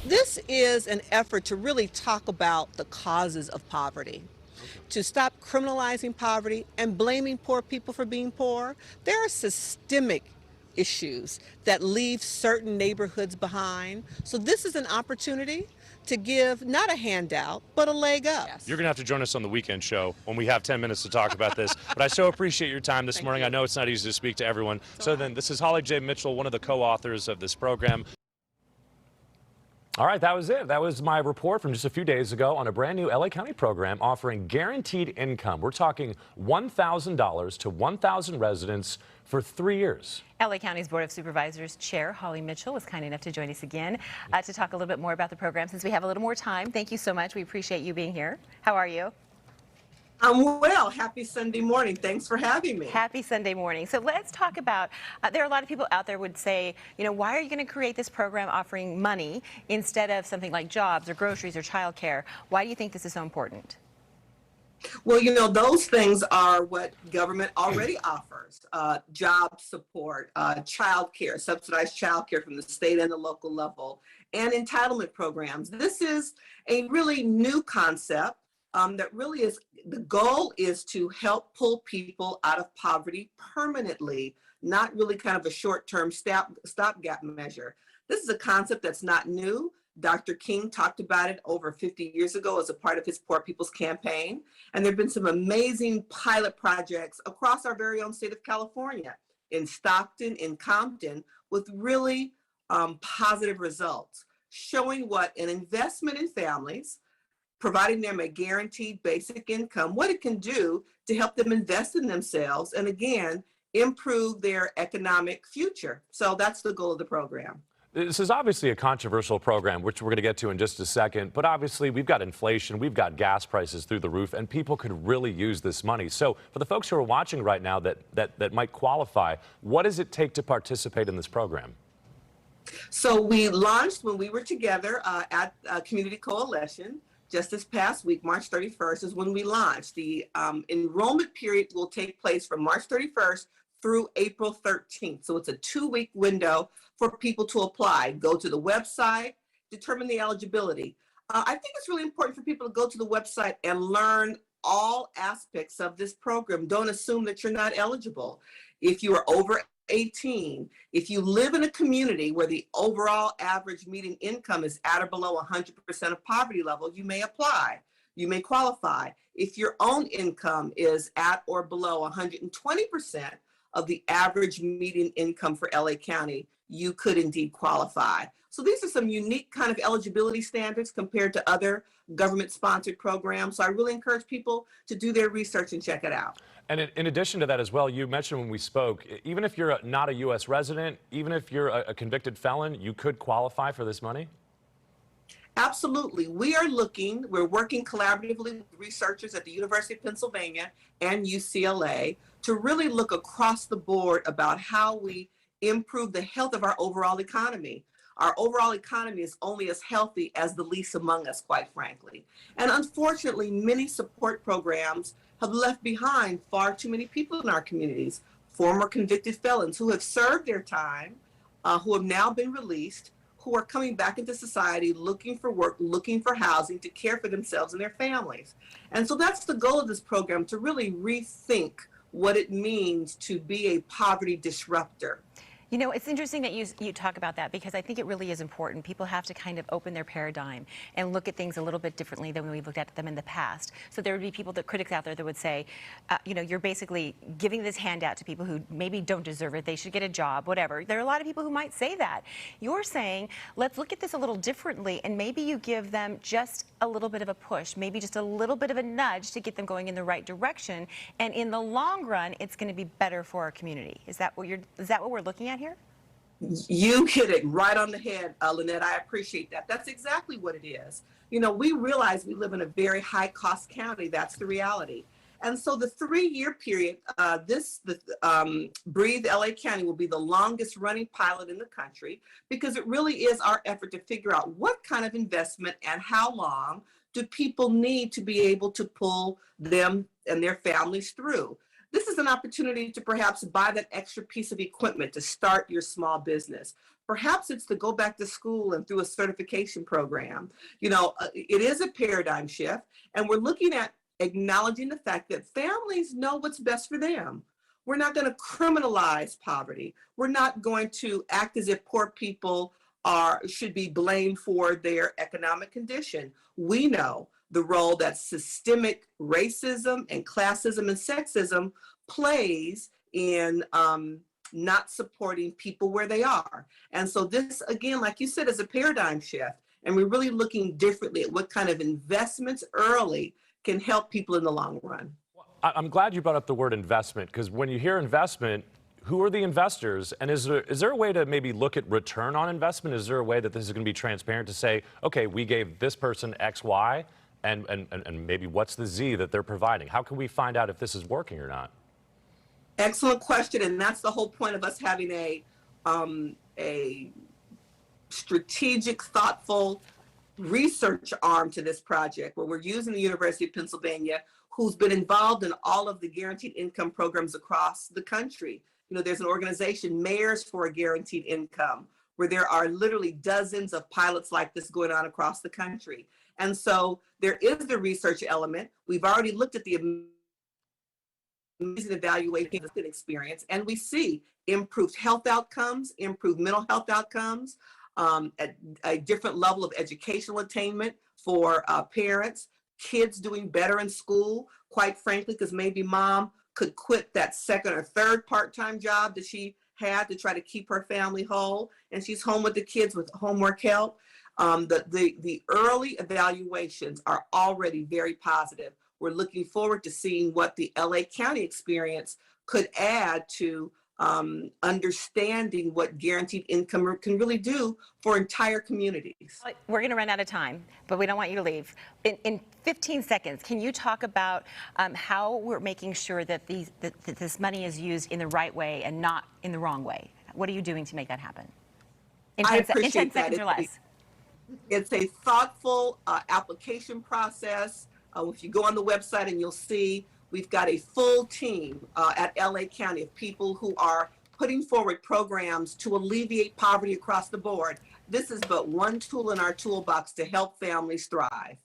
This is an effort to really talk about the causes of poverty, Okay. to stop criminalizing poverty and blaming poor people for being poor. There are systemic issues that leave certain neighborhoods behind. So this is an opportunity to give not a handout, but a leg up. You're Yes. going to have to join us on the weekend show when we have 10 minutes to talk about this. But I so appreciate your time this Thank morning. I you. know it's not easy to speak to everyone. So So then, this is Holly J. Mitchell, one of the co-authors of this program. All right, that was it. That was my report from just a few days ago on a brand new LA County program offering guaranteed income. We're talking $1,000 to 1,000 residents for 3 years. LA County's Board of Supervisors Chair Holly Mitchell was kind enough to join us again to talk a little bit more about the program since we have a little more time. Thank you so much. We appreciate you being here. How are you? I'm well. Happy Sunday morning. Thanks for having me. Happy Sunday morning. So let's talk about, there are a lot of people out there would say, you know, why are you going to create this program offering money instead of something like jobs or groceries or childcare? Why do you think this is so important? Well, you know, those things are what government already offers. Job support, childcare, subsidized childcare from the state and the local level, and entitlement programs. This is a really new concept that really is, the goal is to help pull people out of poverty permanently, not really kind of a short-term stopgap measure. This is a concept that's not new. Dr. King talked about it over 50 years ago as a part of his Poor People's Campaign. And there have been some amazing pilot projects across our very own state of California, in Stockton, in Compton, with really positive results, showing what an investment in families, providing them a guaranteed basic income, what it can do to help them invest in themselves and, again, improve their economic future. So that's the goal of the program. This is obviously a controversial program, which we're going to get to in just a second. But obviously, we've got inflation, we've got gas prices through the roof, and people could really use this money. So for the folks who are watching right now that might qualify, what does it take to participate in this program? So we launched when we were together at Community Coalition. Just this past week, March 31st is when we launched. The enrollment period will take place from March 31st through April 13th. So it's a 2-week window for people to apply. Go to the website, determine the eligibility. I think it's really important for people to go to the website and learn all aspects of this program. Don't assume that you're not eligible. If you are over 18, if you live in a community where the overall average median income is at or below 100% of poverty level, you may apply. You may qualify. If your own income is at or below 120% of the average median income for LA County, you could indeed qualify. So these are some unique kind of eligibility standards compared to other government-sponsored programs. So I really encourage people to do their research and check it out. And in addition to that as well, you mentioned when we spoke, even if you're not a U.S. resident, even if you're a convicted felon, you could qualify for this money? Absolutely. We're working collaboratively with researchers at the University of Pennsylvania and UCLA to really look across the board about how we improve the health of our overall economy. Our overall economy is only as healthy as the least among us, quite frankly. And unfortunately, many support programs have left behind far too many people in our communities, former convicted felons who have served their time, who have now been released, who are coming back into society looking for work, looking for housing to care for themselves and their families. And so that's the goal of this program, to really rethink what it means to be a poverty disruptor. You know, it's interesting that you talk about that because I think it really is important. People have to kind of open their paradigm and look at things a little bit differently than we've looked at them in the past. So there would be critics out there that would say, you know, you're basically giving this handout to people who maybe don't deserve it. They should get a job, whatever. There are a lot of people who might say that. You're saying, let's look at this a little differently, and maybe you give them just a little bit of a push, maybe just a little bit of a nudge to get them going in the right direction. And in the long run, it's going to be better for our community. Is that what we're looking at here? You hit it right on the head, Lynette. I appreciate that. That's exactly what it is. You know, we realize we live in a very high-cost county. That's the reality. And so the 3-year period, Breathe LA County will be the longest running pilot in the country because it really is our effort to figure out what kind of investment and how long do people need to be able to pull them and their families through. this is an opportunity to perhaps buy that extra piece of equipment to start your small business. Perhaps it's to go back to school and through a certification program. It is a paradigm shift, and we're looking at acknowledging the fact that families know what's best for them. We're not going to criminalize poverty. We're not going to act as if poor people should be blamed for their economic condition. We know the role that systemic racism and classism and sexism plays in not supporting people where they are. And so this, again, like you said, is a paradigm shift. And we're really looking differently at what kind of investments early can help people in the long run. I'm glad you brought up the word investment, because when you hear investment, who are the investors? And is there a way to maybe look at return on investment? Is there a way that this is going to be transparent to say, okay, we gave this person X, Y, and maybe what's the Z that they're providing? How can we find out if this is working or not? Excellent question. And that's the whole point of us having a strategic, thoughtful research arm to this project, where we're using the University of Pennsylvania, who's been involved in all of the guaranteed income programs across the country. There's an organization, Mayors for a Guaranteed Income, where there are literally dozens of pilots like this going on across the country. And so there is the research element. We've already looked at the amazing evaluation experience, and we see improved health outcomes, improved mental health outcomes, at a different level of educational attainment for parents, kids doing better in school, quite frankly, because maybe mom could quit that second or third part-time job that she had to try to keep her family whole, and she's home with the kids with homework help. The early evaluations are already very positive. We're looking forward to seeing what the LA County experience could add to understanding what guaranteed income can really do for entire communities. We're going to run out of time, but we don't want you to leave. In 15 seconds, can you talk about how we're making sure that this money is used in the right way and not in the wrong way? What are you doing to make that happen? In 10 seconds or less. It's a thoughtful application process. If you go on the website, and you'll see we've got a full team at LA County of people who are putting forward programs to alleviate poverty across the board. This is but one tool in our toolbox to help families thrive.